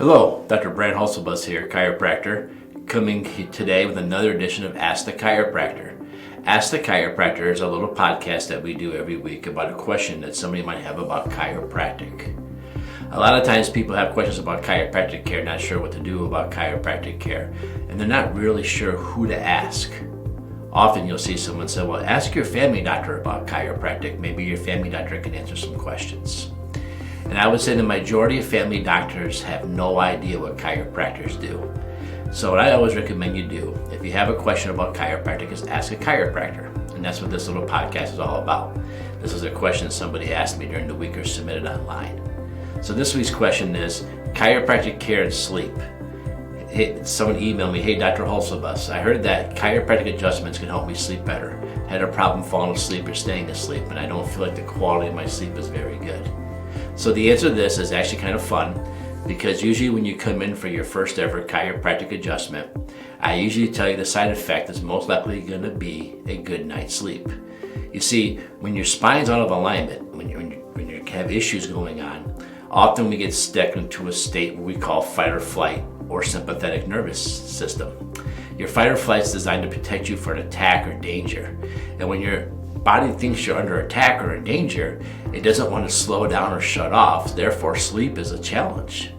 Hello, Dr. Brad Hulsebus here, chiropractor, coming today with another edition of Ask the Chiropractor. Ask the Chiropractor is a little podcast that we do every week about a question that somebody might have about chiropractic. A lot of times people have questions about chiropractic care, not sure what to do about chiropractic care, and they're not really sure who to ask. Often you'll see someone say, well, ask your family doctor about chiropractic. Maybe your family doctor can answer some questions. And I would say the majority of family doctors have no idea what chiropractors do. So what I always recommend you do, if you have a question about chiropractic, is ask a chiropractor. And that's what this little podcast is all about. This is a question somebody asked me during the week or submitted online. So this week's question is chiropractic care and sleep. Someone emailed me, hey, Dr. Hulsebus, I heard that chiropractic adjustments can help me sleep better. Had a problem falling asleep or staying asleep, and I don't feel like the quality of my sleep is very good. So the answer to this is actually kind of fun, because usually when you come in for your first ever chiropractic adjustment, I usually tell you the side effect is most likely going to be a good night's sleep. You see, when your spine's out of alignment, when you have issues going on, often we get stuck into a state where we call fight or flight or sympathetic nervous system. Your fight or flight is designed to protect you for an attack or danger. And when your body thinks you're under attack or in danger, it doesn't want to slow down or shut off. Therefore, sleep is a challenge.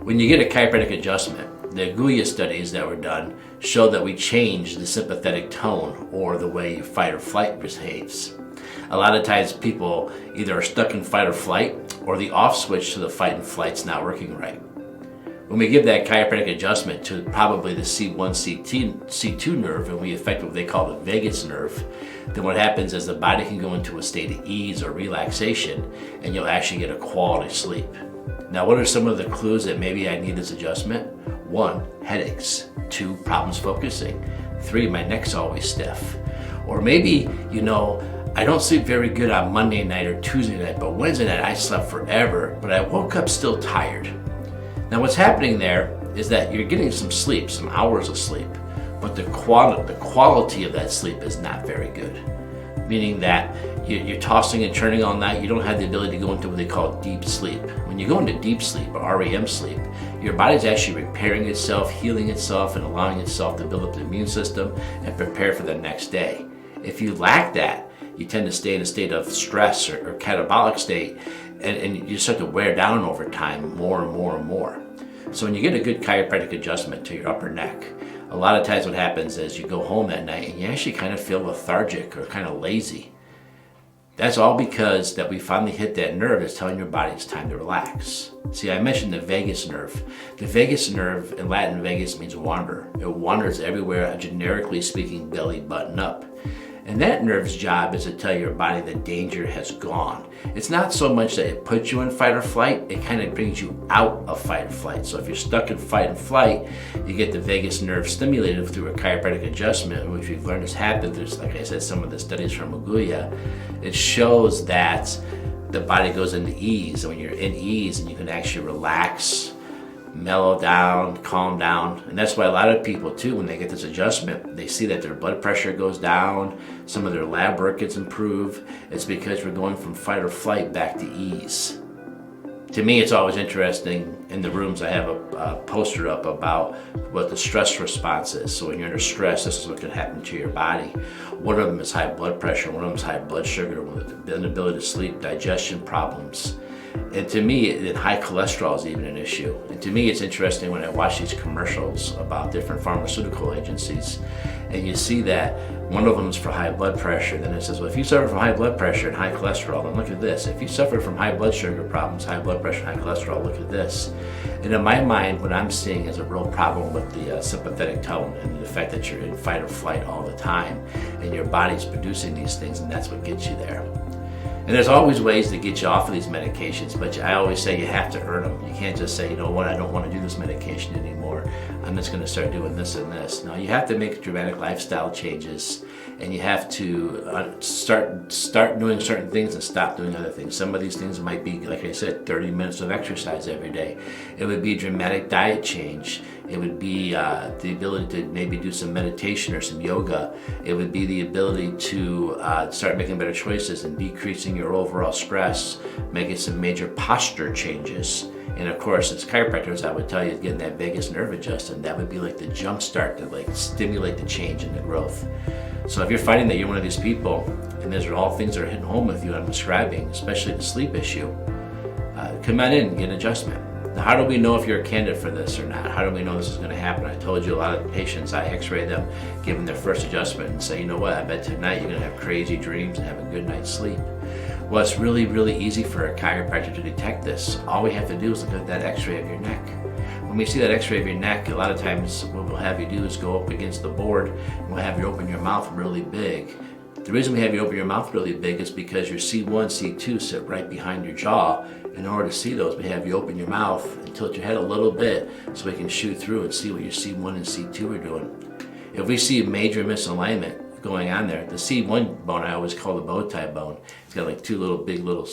When you get a chiropractic adjustment, the Agulla studies that were done show that we change the sympathetic tone or the way your fight or flight behaves. A lot of times people either are stuck in fight or flight, or the off switch to the fight and flight's not working right. When we give that chiropractic adjustment to probably the C1, C2 nerve, and we affect what they call the vagus nerve, then what happens is the body can go into a state of ease or relaxation, and you'll actually get a quality sleep. Now, what are some of the clues that maybe I need this adjustment? 1, headaches. 2, problems focusing. 3, my neck's always stiff. Or maybe, I don't sleep very good on Monday night or Tuesday night, but Wednesday night I slept forever, but I woke up still tired. Now what's happening there is that you're getting some sleep, some hours of sleep, but the quality of that sleep is not very good. Meaning that you're tossing and turning all night, you don't have the ability to go into what they call deep sleep. When you go into deep sleep or REM sleep, your body's actually repairing itself, healing itself, and allowing itself to build up the immune system and prepare for the next day. If you lack that, you tend to stay in a state of stress or catabolic state, and you start to wear down over time more and more and more. So when you get a good chiropractic adjustment to your upper neck, a lot of times what happens is you go home that night and you actually kind of feel lethargic or kind of lazy. That's all because that we finally hit that nerve that's telling your body it's time to relax. See, I mentioned the vagus nerve. The vagus nerve, in Latin, vagus means wander. It wanders everywhere, generically speaking, belly button up. And that nerve's job is to tell your body that danger has gone. It's not so much that it puts you in fight or flight, it kind of brings you out of fight or flight. So if you're stuck in fight and flight, you get the vagus nerve stimulated through a chiropractic adjustment, which we've learned has happened. There's, like I said, some of the studies from Agulla. It shows that the body goes into ease. And when you're in ease, and you can actually relax, mellow down, calm down. And that's why a lot of people too, when they get this adjustment, they see that their blood pressure goes down, some of their lab work gets improved. It's because we're going from fight or flight back to ease. To me, it's always interesting. In the rooms, I have a poster up about what the stress response is. So when you're under stress, this is what can happen to your body. One of them is high blood pressure, one of them is high blood sugar, the inability to sleep, digestion problems. And to me, high cholesterol is even an issue. And to me, it's interesting when I watch these commercials about different pharmaceutical agencies, and you see that one of them is for high blood pressure. Then it says, well, if you suffer from high blood pressure and high cholesterol, then look at this. If you suffer from high blood sugar problems, high blood pressure, high cholesterol, look at this. And in my mind, what I'm seeing is a real problem with the sympathetic tone and the fact that you're in fight or flight all the time, and your body's producing these things, and that's what gets you there. And there's always ways to get you off of these medications, but I always say you have to earn them. You can't just say, you know what, I don't want to do this medication anymore. I'm just going to start doing this and this. No, you have to make dramatic lifestyle changes, and you have to start doing certain things and stop doing other things. Some of these things might be, like I said, 30 minutes of exercise every day. It would be a dramatic diet change. It would be the ability to maybe do some meditation or some yoga. It would be the ability to start making better choices and decreasing your overall stress, making some major posture changes. And of course, as chiropractors, I would tell you getting that vagus nerve adjusted, that would be like the jump start to like stimulate the change and the growth. So if you're finding that you're one of these people, and these are all things that are hitting home with you I'm describing, especially the sleep issue, come on in and get an adjustment. Now, how do we know if you're a candidate for this or not? How do we know this is going to happen? I told you a lot of patients, I x-ray them, give them their first adjustment and say, you know what, I bet tonight you're going to have crazy dreams and have a good night's sleep. Well, it's really, really easy for a chiropractor to detect this. All we have to do is look at that x-ray of your neck. When we see that x-ray of your neck, a lot of times what we'll have you do is go up against the board and we'll have you open your mouth really big. The reason we have you open your mouth really big is because your C1, C2 sit right behind your jaw. In order to see those, we have you open your mouth and tilt your head a little bit so we can shoot through and see what your C1 and C2 are doing. If we see a major misalignment going on there, the C1 bone I always call the bow tie bone. It's got like two big little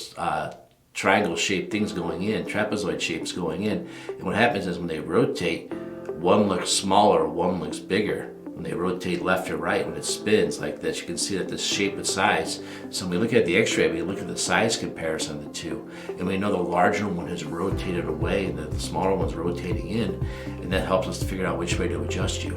triangle shaped things going in, trapezoid shapes going in. And what happens is when they rotate, one looks smaller, one looks bigger. When they rotate left or right, when it spins like this, you can see that the shape and size. So when we look at the x-ray, we look at the size comparison of the two, and we know the larger one has rotated away and the smaller one's rotating in, and that helps us to figure out which way to adjust you.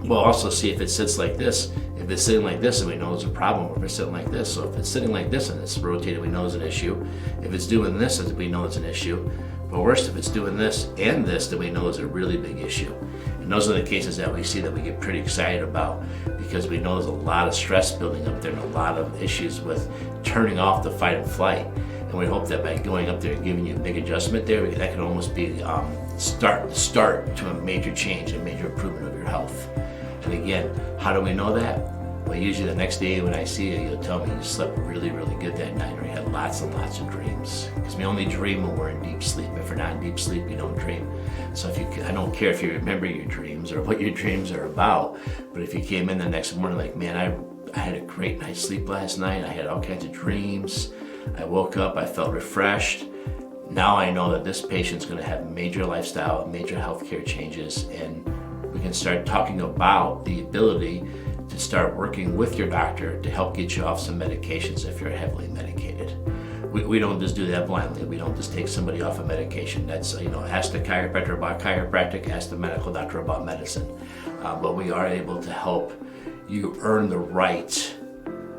We'll also see if it sits like this. If it's sitting like this, and we know there's a problem, or if it's sitting like this. So if it's sitting like this and it's rotated, we know there's an issue. If it's doing this, we know it's an issue. But worse, if it's doing this and this, then we know there's a really big issue. And those are the cases that we see that we get pretty excited about, because we know there's a lot of stress building up there and a lot of issues with turning off the fight and flight. And we hope that by going up there and giving you a big adjustment there, that can almost be start to a major change, a major improvement of your health. And again, how do we know that? Well, usually the next day when I see you, you'll tell me you slept really, really good that night, or you had lots and lots of dreams. Because we only dream when we're in deep sleep. If we're not in deep sleep, we don't dream. So I don't care if you remember your dreams or what your dreams are about, but if you came in the next morning like, man, I had a great night's sleep last night, I had all kinds of dreams, I woke up, I felt refreshed. Now I know that this patient's going to have major lifestyle, major healthcare changes, and we can start talking about the ability to start working with your doctor to help get you off some medications if you're heavily medicated. We don't just do that blindly. We don't just take somebody off a medication. That's, ask the chiropractor about chiropractic, ask the medical doctor about medicine. But we are able to help you earn the right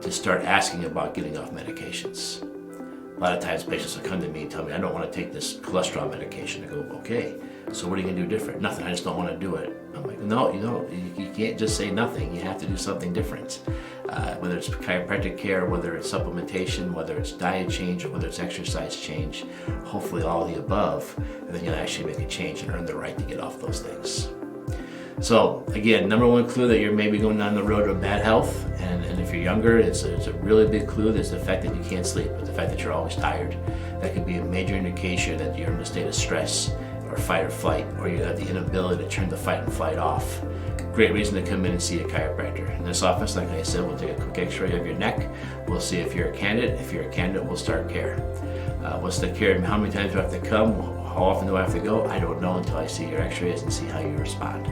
to start asking about getting off medications. A lot of times patients will come to me and tell me, I don't want to take this cholesterol medication. I go, okay, so what are you going to do different? Nothing, I just don't want to do it. I'm like, no, you can't just say nothing. You have to do something different. Whether it's chiropractic care, whether it's supplementation, whether it's diet change, or whether it's exercise change, hopefully all of the above, and then you'll actually make a change and earn the right to get off those things. So again, number one clue that you're maybe going down the road of bad health, and if you're younger, it's a really big clue. There's the fact that you can't sleep, but the fact that you're always tired. That could be a major indication that you're in a state of stress or fight or flight, or you have the inability to turn the fight and flight off. Great reason to come in and see a chiropractor. In this office, like I said, we'll take a quick x-ray of your neck. We'll see if you're a candidate. If you're a candidate, we'll start care. What's the care? How many times do I have to come? How often do I have to go? I don't know until I see your x-rays and see how you respond.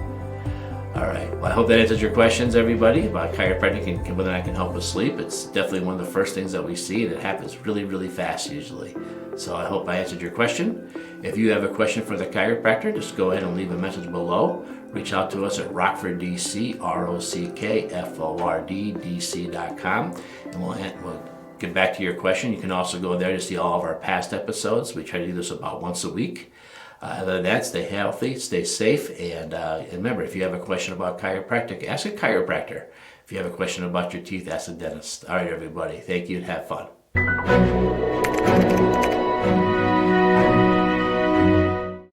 All right, well, I hope that answers your questions, everybody, about chiropractic and whether I can help with sleep. It's definitely one of the first things that we see, and it happens really, really fast usually. So I hope I answered your question. If you have a question for the chiropractor, just go ahead and leave a message below. Reach out to us at Rockford, DC, ROCKFORD, DC.com, and we'll get back to your question. You can also go there to see all of our past episodes. We try to do this about once a week. Other than that, stay healthy, stay safe, and remember, if you have a question about chiropractic, ask a chiropractor. If you have a question about your teeth, ask a dentist. All right, everybody, thank you and have fun.